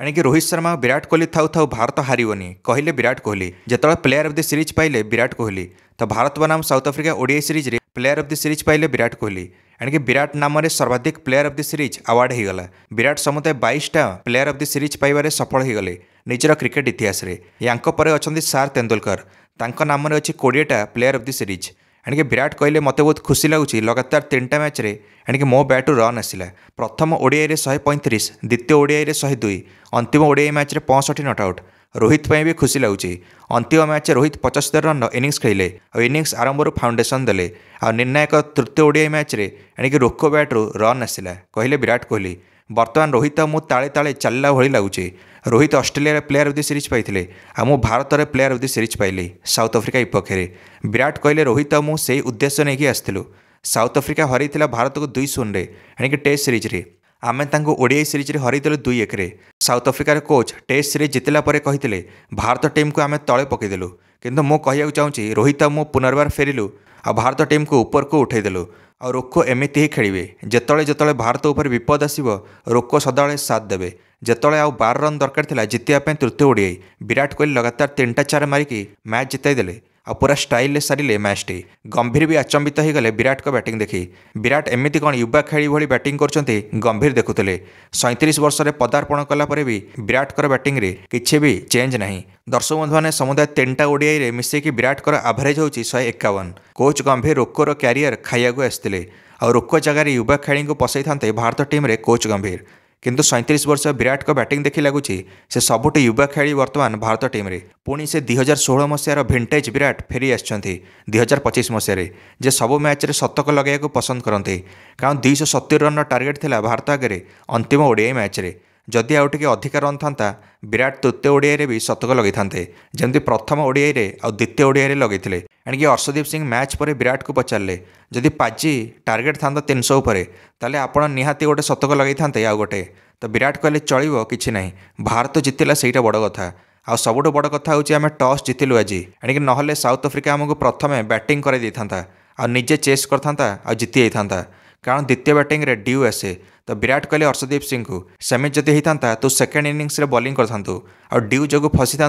एणिक रोहित शर्मा और विराट कोहली थाउ थाउ भारत हारबनी कहले विराट कोहली जिते प्लेयर ऑफ द सीरीज पाइले विराट कोहली तो भारत बनाम साउथ अफ्रीका ओडीआई सीरीज रे प्लेयर ऑफ द सीरीज पाइले विराट कोहली एणिक विराट नाम सर्वाधिक player of the series award होगला। विराट समुदाय 22टा प्लेयर ऑफ द सीरीज पाइबारे सफल होगले निजर क्रिकेट इतिहास रे। यांको परे अछंती सर तेंदुलकर तांको नाम अच्छी 20टा प्लेयर ऑफ द सीरीज। एणिक विराट कहले मत बहुत खुशी लगुच लगातार 3टा मैच रे एणिक मो बैटू रन आसला। प्रथम ओडीआई रे 135, द्वितीय ओडीआई रे 102, अंतिम ओडीआई मैच रे 65 नट आउट। रोहित भी खुशी लगुच अंतिम मैच रोहित 75 रन इनिंग्स खेले और इनिंग्स आरंभ फाउंडेसन देले और निर्णायक तृतीय ओडीआई मैच रे एणिक रोको बैट्रु रन आसला कहले विराट कोहली। बर्तमान रोहित मु ताले ताले चलला भली लगुचे। Rohit Australia player of the series पाइथिले आ मु भारत रे प्लेयर ऑफ द सीरीज पाइली साउथ अफ्रीका विपक्ष में। विराट कहले रोहित मु से उद्देश्य नहीं आसलु। साउथ अफ्रीका हरैथिला भारत को 2-0 एणिक टेस्ट सीरीज रे आमे तांको ओडीआई सीरीज रे हरैदेलु 2-1 रे। साउथ अफ्रीकार कोच टेस्ट सीरीज जितला परे कहिथिले भारत टीम को आमे तळे पकईदेलु किंतु मु कहिया चाहूँगी रोहित मु पुनर्बार फेरिलु आ भारत टीम को ऊपर को उठेदेलु और रोको एमती ही खेलिए जिते जिते भारत उपर विपद आसो रोको सदाबले साथ देवे। जिते आउ 12 रन दरकार था जितने तृतीय ओडीआई विराट कोहली लगातार 3टा 4 मारिकी मैच जिताई देले और पूरा स्टाइल सारे मैच टी। गंभीर भी अचंबित हो गले विराट को बैटिंग देखी। विराट एमती कौन युवा खेली भली बैटिंग करछंती गंभीर देखुले। 37 वर्ष में पदार्पण कलापर भी विराट कर बैटिंग रे किछि भी चेंज नहीं। दर्शक बंधु मैंने समुदाय 3टा ओडीआई रे मिसेकी विराट कर एवरेज होची 151। कोच गंभीर रोकोर क्यारियर खाइया आसते और रोको जगार युवा खेली को पसई था भारत टीम रे कोच गंभीर। किंतु 37 वर्ष विराट को बैटिंग देखी लगुच से सबुठ युवा खेली वर्तमान भारत टीम रे। पुणी से 2016 मसीहार भिंटेज विराट फेरी आछंती 2025 मसीह जे सबु मैच रे शतक लगाइବାକୁ पसंद करते कारण 270 रन टार्गेट थिला भारत आगे अंतिम ओडीआई मैच रे। जदि आउ टिके अधिक रन था विराट तृतीय ओडीआई रे भी शतक लगे थांते जमती प्रथम ओडीआई रे और द्वितीय ओडीआई रे लगेथिले। एणिक अर्शदीप सिंह मैच पर विराट को पचारे जदि पाजी टार्गेट था 300 उपरे ताले आपण निहाती गोटे शतक लगे थांते आउ गोटे तो विराट कहले चलो कि ना भारत जितला सहीटा बड़ कथा। आ सबुठ बड़ कथा हूँ आम टॉस जितिलु आज एणिक नहले साउथ अफ्रीका आमको प्रथम बैटिंग कर आ निजे चेस करता आ जीति जाता कारण द्वितीय बैटिंग रे ड्यू आसे। तो विराट कहले अर्शदीप सिंह को सेमी जदि होता तो सेकेंड इनिंग्स रे बॉलिंग करथांतु आ ड्यू जो फसी था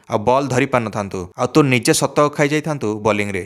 आ बॉल धरी पार नथांतु आ तू निजे शतक खाई जाइथांतु बॉलिंग रे।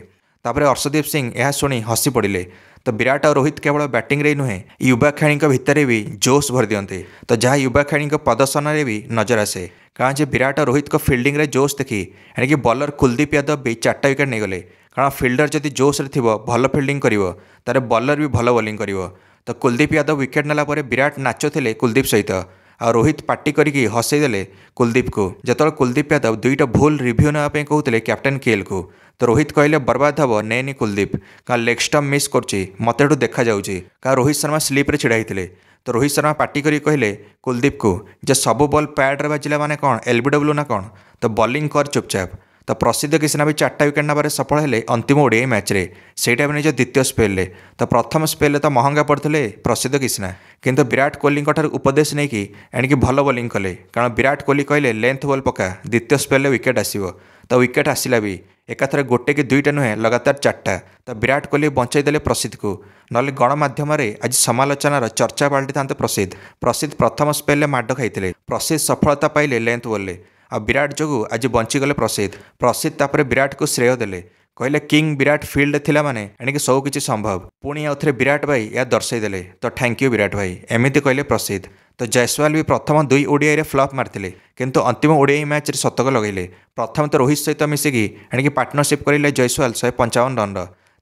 तापर अर्शदीप सिंह यह शुणी हसी पड़े। तो विराट और रोहित केवल बैटिंग रे नुहे युवा खेली भितर भी जोश भर दियंते तो जहाँ युवा खेली प्रदर्शन रे भी नजर आसे कारण जे विराट और रोहित को फील्डिंग रे जोश देखी एणिक बॉलर कुलदीप यादव भी 4टा विकेट नहीं गले कारण फिल्डर जदि जोश रे थिबो भल फील्डिंग करिवो तारे बॉलर भी भल बॉलिंग करिवो। तो कुलदीप यादव विकेट नेला परे विराट नाचुथिले कुलदीप सहित आ रोहित पार्टी करके हसईदेले कुलदीप को। जिते कुलदीप यादव 2टा भूल रिव्यू नापी कहते कैप्टेन केएल को तो रोहित कहले बर्बाद हम नेनी कुलदीप का लेग स्टम्प मिस कर मत देखा जाऊँगी का रोहित शर्मा स्लीप रे छिड़ा होते। तो रोहित शर्मा पार्टी करी कहले कुलदीप को जे सबू बॉल पैड रे बाजिला माने कौन एलबीडब्ल्यू ना कौन तो बॉलिंग कर चुपचाप। तो प्रसिद्ध किसना भी 4टा विकेट नबार सफल हेले अंतिम ओडीआई मैच रे सेटा भी निज द्वितीय स्पेल तो प्रथम स्पेल तो महंगा पड़ते प्रसिद्ध किसना किंतु विराट कोहली उपदेश नहीं कि एणिक भल बॉलिंग कले कारण विराट कोहली कहले लेंथ बॉल पका द्वितीय स्पेल विकेट आसो तो विकेट आसला भी एकाथरे गोटे कि 2टा नुहे लगातार 4टा। तो विराट कोहली बंचाईदेले प्रसिद्ध को नले गणमाध्यम आज समालोचनार चर्चा पलटि था प्रसिद्ध प्रथम स्पेल माड खाई प्रसिद्ध सफलता पाइले लेंथ बॉल आ विराट जो आज बंचीगले प्रसिद्ध तापर विराट को श्रेय देले कहले किंग विराट फील्ड थिला माने एणिक सब किछि संभव पुणी आउ थे विराट भाई या दर्शाई देले तो थैंक यू विराट भाई एमती कहले प्रसिद्ध। तो जयसवाल भी प्रथम 2 ओडीआई रे फ्लॉप मारथिले किंतु अंतिम ओडीआई मैच रे शतक लगेले। प्रथम तो रोहित सहित मिसिकी एणिक पार्टनरशिप करेले जयसवाल 155 रन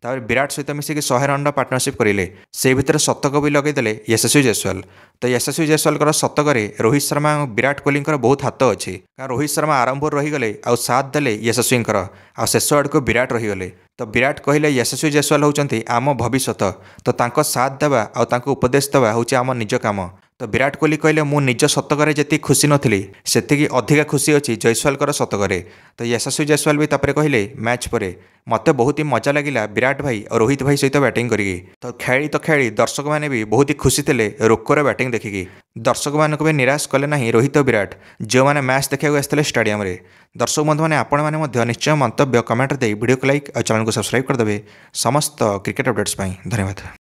तापर विराट सहित मिसिकी 100 रन पार्टनरशिप करेले से भितर शतक भी लगेदेले यशस्वी जयसवाल। तो यशस्वी जयसवाल शतक रोहित शर्मा और विराट कोहली बहुत हाथ अच्छी कारण रोहित शर्मा आरंभ रहीगले आ साथ देले यशस्वी आ शेष आड़क विराट रहीगले। तो विराट कहले यशस्वी जयसवाल होउचंती आम भविष्यत तो तांको साथ देवा और तांको उपदेश देवा होउची आम निज काम। तो विराट कोहली कहले मु निज शतक जी खुशी नथली सेतिकी अधिका खुशी अच्छी जयसवाल शतक। तो यशस्वी जयसवाल भी तापर कहले मैच पर मत बहुत ही मजा लगिला विराट भाई और रोहित भाई सहित बैटिंग करी। तो खेली दर्शक मैंने भी बहुत ही खुशी थे रोकोर बैटिंग देखिकी। दर्शक मानक भी निराश कले ना रोहित और विराट जो मैंने मैच देखा आसते स्टेडियम रे। दर्शक बंधु मैंने आपण मैंने निश्चय मंतव्य कमेंट दे वीडियो को लाइक और चैनल को सब्सक्राइब करदे समस्त क्रिकेट अपडेट्स धन्यवाद।